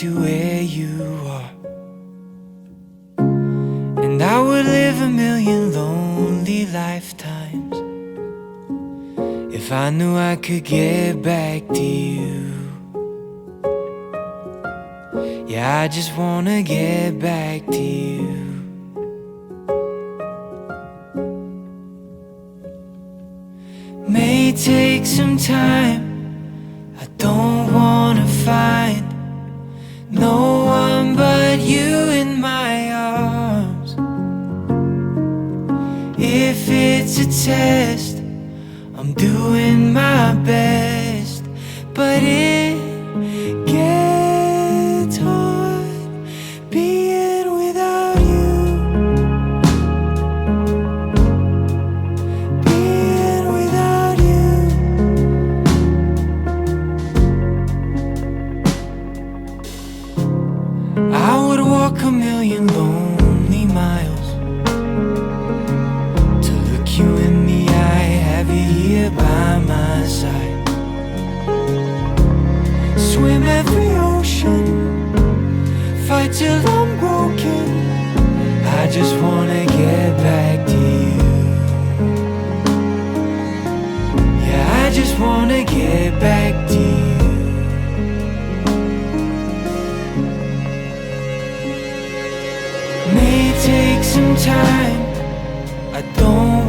to where you are. And I would live a million lonely lifetimes if I knew I could get back to you. Yeah, I just wanna get back to you. May take some time. I don't wanna find no one but you in my arms. If it's a test, I'm doing my best, but it gets hard being without you. Being without you. I would walk a million lonely miles to look you in the eye, have you here by my side. Swim every ocean, fight till I'm broken. I just wanna get back to you. Yeah, I just wanna get back to you. May take some time. I don't